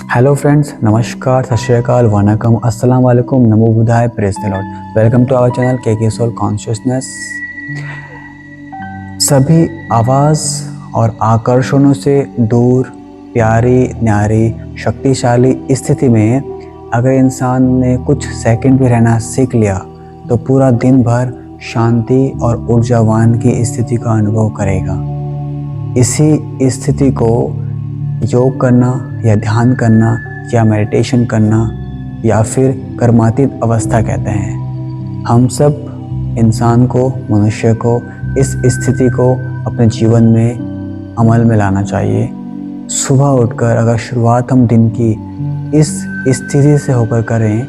Hello friends, नमस्कार, सत श्री अकाल, वनकम, अस्सलाम वालेकुम, नमो बुद्धाय, praise the Lord. Welcome to our channel के सोल कॉन्शियसनेस। सभी आवाज़ और आकर्षणों से दूर प्यारी न्यारी शक्तिशाली स्थिति में अगर इंसान ने कुछ सेकंड भी रहना सीख लिया तो पूरा दिन भर शांति और ऊर्जावान की स्थिति का अनुभव करेगा। इसी स्थिति को योग करना या ध्यान करना या मेडिटेशन करना या फिर कर्मातीत अवस्था कहते हैं। हम सब इंसान को, मनुष्य को इस स्थिति को अपने जीवन में अमल में लाना चाहिए। सुबह उठकर अगर शुरुआत हम दिन की इस स्थिति से होकर करें,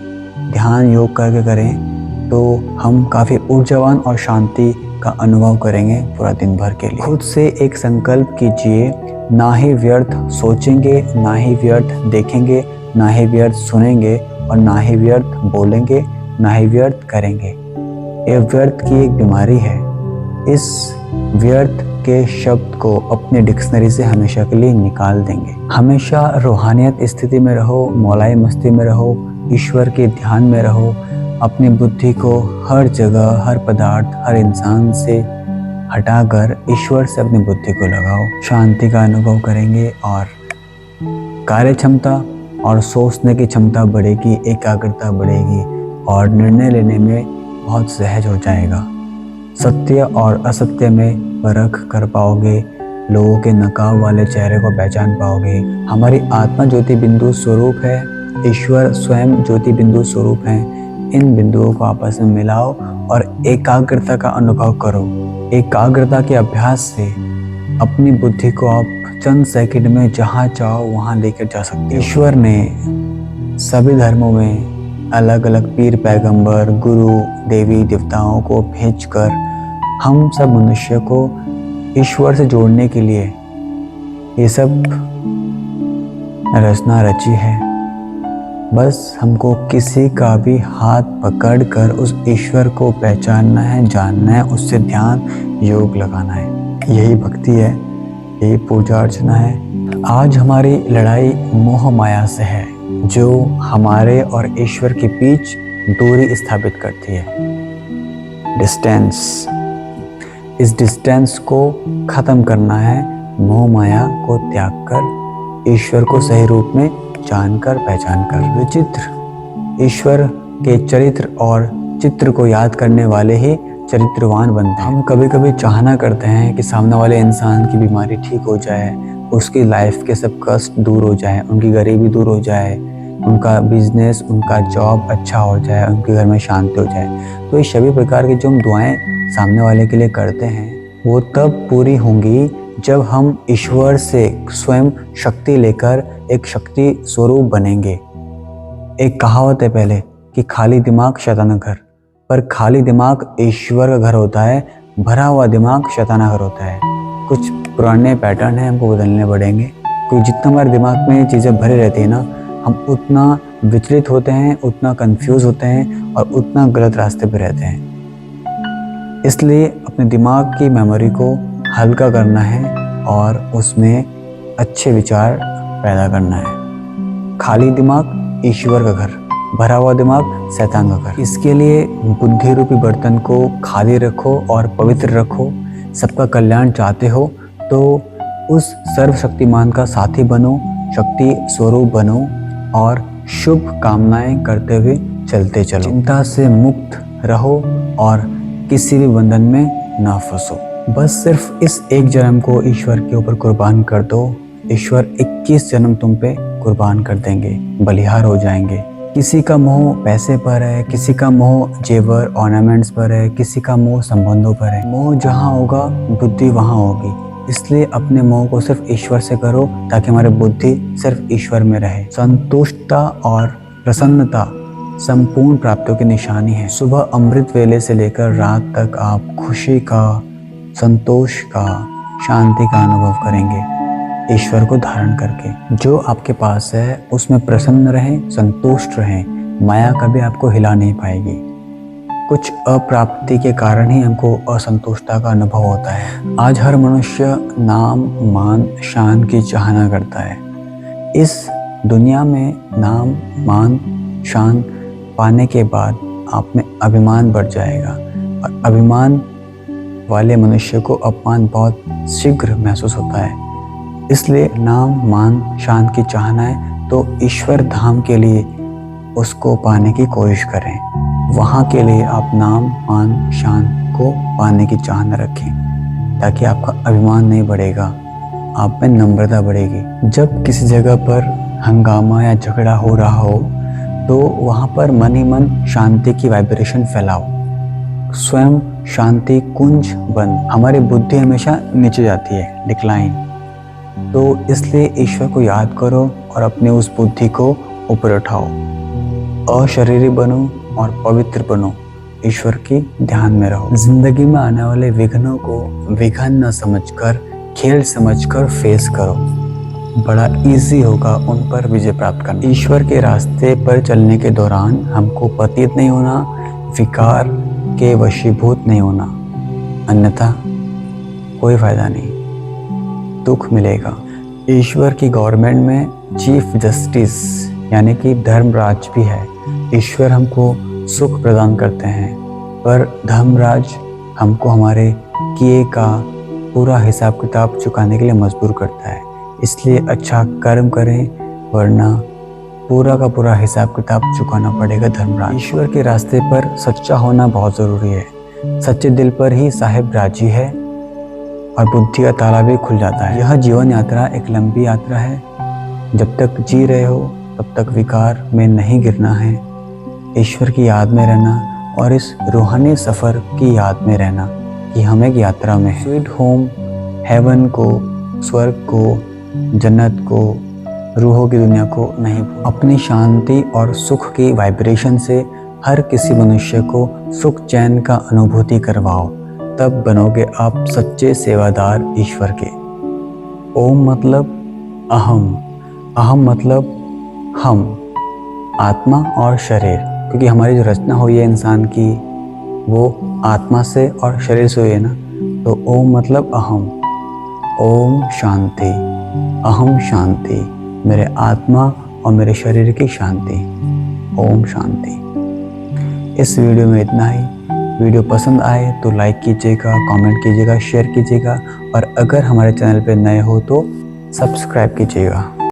ध्यान योग करके करें, तो हम काफ़ी ऊर्जावान और शांति का अनुभव करेंगे पूरा दिन भर के लिए। खुद से एक संकल्प कीजिए, ना ही व्यर्थ सोचेंगे, ना ही व्यर्थ देखेंगे, ना ही व्यर्थ सुनेंगे और ना ही व्यर्थ बोलेंगे, ना ही व्यर्थ करेंगे। ये व्यर्थ की एक बीमारी है। इस व्यर्थ के शब्द को अपने डिक्शनरी से हमेशा के लिए निकाल देंगे। हमेशा रूहानियत स्थिति में रहो, मौलाई मस्ती में रहो, ईश्वर के ध्यान में रहो। अपनी बुद्धि को हर जगह, हर पदार्थ, हर इंसान से हटाकर ईश्वर से अपनी बुद्धि को लगाओ। शांति का अनुभव करेंगे और कार्य क्षमता और सोचने की क्षमता बढ़ेगी, एकाग्रता बढ़ेगी और निर्णय लेने में बहुत सहज हो जाएगा। सत्य और असत्य में परख कर पाओगे, लोगों के नकाब वाले चेहरे को पहचान पाओगे। हमारी आत्मा ज्योति बिंदु स्वरूप है, ईश्वर स्वयं ज्योति बिंदु स्वरूप है। इन बिंदुओं को आपस में मिलाओ और एकाग्रता का अनुभव करो। एकाग्रता के अभ्यास से अपनी बुद्धि को आप चंद सेकंड में जहाँ चाहो वहाँ लेकर जा सकते हो। ईश्वर ने सभी धर्मों में अलग अलग पीर, पैगंबर, गुरु, देवी देवताओं को भेजकर हम सब मनुष्य को ईश्वर से जोड़ने के लिए ये सब रचना रची है। बस हमको किसी का भी हाथ पकड़कर उस ईश्वर को पहचानना है, जानना है, उससे ध्यान योग लगाना है। यही भक्ति है, यही पूजा अर्चना है। आज हमारी लड़ाई मोह माया से है, जो हमारे और ईश्वर के बीच दूरी स्थापित करती है। डिस्टेंस। इस डिस्टेंस को खत्म करना है, मोह माया को त्याग कर ईश्वर को सही रूप में जानकर पहचान कर। विचित्र ईश्वर के चरित्र और चित्र को याद करने वाले ही चरित्रवान बनते हैं। हम कभी कभी चाहना करते हैं कि सामने वाले इंसान की बीमारी ठीक हो जाए, उसकी लाइफ के सब कष्ट दूर हो जाए, उनकी गरीबी दूर हो जाए, उनका बिजनेस, उनका जॉब अच्छा हो जाए, उनके घर में शांति हो जाए। तो ये सभी प्रकार की जो हम दुआएं सामने वाले के लिए करते हैं वो तब पूरी होंगी जब हम ईश्वर से स्वयं शक्ति लेकर एक शक्ति स्वरूप बनेंगे। एक कहावत है पहले कि खाली दिमाग शैताना घर, पर खाली दिमाग ईश्वर का घर होता है, भरा हुआ दिमाग शैताना घर होता है। कुछ पुराने पैटर्न हैं, हमको बदलने पड़ेंगे, क्योंकि जितना हमारे दिमाग में ये चीज़ें भरी रहती है ना, हम उतना विचलित होते हैं, उतना कंफ्यूज होते हैं और उतना गलत रास्ते पर रहते हैं। इसलिए अपने दिमाग की मेमोरी को हल्का करना है और उसमें अच्छे विचार पैदा करना है। खाली दिमाग ईश्वर का घर, भरा हुआ दिमाग शैतान का घर। इसके लिए बुद्धि रूपी बर्तन को खाली रखो और पवित्र रखो। सबका कल्याण चाहते हो तो उस सर्वशक्तिमान का साथी बनो, शक्ति स्वरूप बनो और शुभ कामनाएं करते हुए चलते चलो। चिंता से मुक्त रहो और किसी भी बंधन में ना फंसो। बस सिर्फ इस एक जन्म को ईश्वर के ऊपर कुर्बान कर दो, ईश्वर 21 जन्म तुम पे कुर्बान कर देंगे, बलिहार हो जाएंगे। किसी का मोह पैसे पर है, किसी का मोह जेवर ऑर्नामेंट्स पर है, किसी का मोह संबंधों पर है। मोह जहाँ होगा बुद्धि वहाँ होगी। इसलिए अपने मोह को सिर्फ ईश्वर से करो ताकि हमारी बुद्धि सिर्फ ईश्वर में रहे। संतुष्टता और प्रसन्नता संपूर्ण प्राप्तियों की निशानी है। सुबह अमृत वेले से लेकर रात तक आप खुशी का, संतोष का, शांति का अनुभव करेंगे ईश्वर को धारण करके। जो आपके पास है उसमें प्रसन्न रहें, संतुष्ट रहें। माया कभी आपको हिला नहीं पाएगी। कुछ अप्राप्ति के कारण ही हमको असंतुष्टता का अनुभव होता है। आज हर मनुष्य नाम, मान, शान की चाहना करता है। इस दुनिया में नाम मान शान पाने के बाद आप में अभिमान बढ़ जाएगा और अभिमान वाले मनुष्य को अपमान बहुत शीघ्र महसूस होता है। इसलिए नाम मान शान की चाहना है तो ईश्वर धाम के लिए उसको पाने की कोशिश करें। वहाँ के लिए आप नाम मान शान को पाने की चाह न रखें, ताकि आपका अभिमान नहीं बढ़ेगा, आप में नम्रता बढ़ेगी। जब किसी जगह पर हंगामा या झगड़ा हो रहा हो तो वहाँ पर मन ही मन शांति की वाइब्रेशन फैलाओ। स्वयं शांति कुंज बन। हमारी बुद्धि हमेशा नीचे जाती है, डिक्लाइन। तो इसलिए ईश्वर को याद करो और अपनी उस बुद्धि को ऊपर उठाओ। अशरीरी बनो और पवित्र बनो, ईश्वर की ध्यान में रहो। जिंदगी में आने वाले विघ्नों को विघ्न न समझकर खेल समझकर फेस करो, बड़ा इजी होगा उन पर विजय प्राप्त करना। ईश्वर के रास्ते पर चलने के दौरान हमको पतित नहीं होना, विकार के वशीभूत नहीं होना, अन्यथा कोई फायदा नहीं, दुख मिलेगा। ईश्वर की गवर्नमेंट में चीफ जस्टिस यानी कि धर्मराज भी है। ईश्वर हमको सुख प्रदान करते हैं, पर धर्मराज हमको हमारे किए का पूरा हिसाब किताब चुकाने के लिए मजबूर करता है। इसलिए अच्छा कर्म करें, वरना पूरा का पूरा हिसाब किताब चुकाना पड़ेगा धर्मराज। ईश्वर के रास्ते पर सच्चा होना बहुत ज़रूरी है। सच्चे दिल पर ही साहिब राजी है और बुद्धि का ताला भी खुल जाता है। यह जीवन यात्रा एक लंबी यात्रा है। जब तक जी रहे हो तब तक विकार में नहीं गिरना है, ईश्वर की याद में रहना और इस रूहानी सफ़र की याद में रहना कि हम एक यात्रा में हैं। स्वीट होम हेवन को, स्वर्ग को, जन्नत को, रूहों की दुनिया को नहीं। अपनी शांति और सुख की वाइब्रेशन से हर किसी मनुष्य को सुख चैन का अनुभूति करवाओ, तब बनोगे आप सच्चे सेवादार ईश्वर के। ओम मतलब अहम, अहम मतलब हम, आत्मा और शरीर, क्योंकि हमारी जो रचना हुई है इंसान की वो आत्मा से और शरीर से हुई है ना। तो ओम मतलब अहम। ओम शांति, अहम शांति, मेरे आत्मा और मेरे शरीर की शांति। ओम शांति। इस वीडियो में इतना ही। वीडियो पसंद आए तो लाइक कीजिएगा, कमेंट कीजिएगा, शेयर कीजिएगा और अगर हमारे चैनल पर नए हो तो सब्सक्राइब कीजिएगा।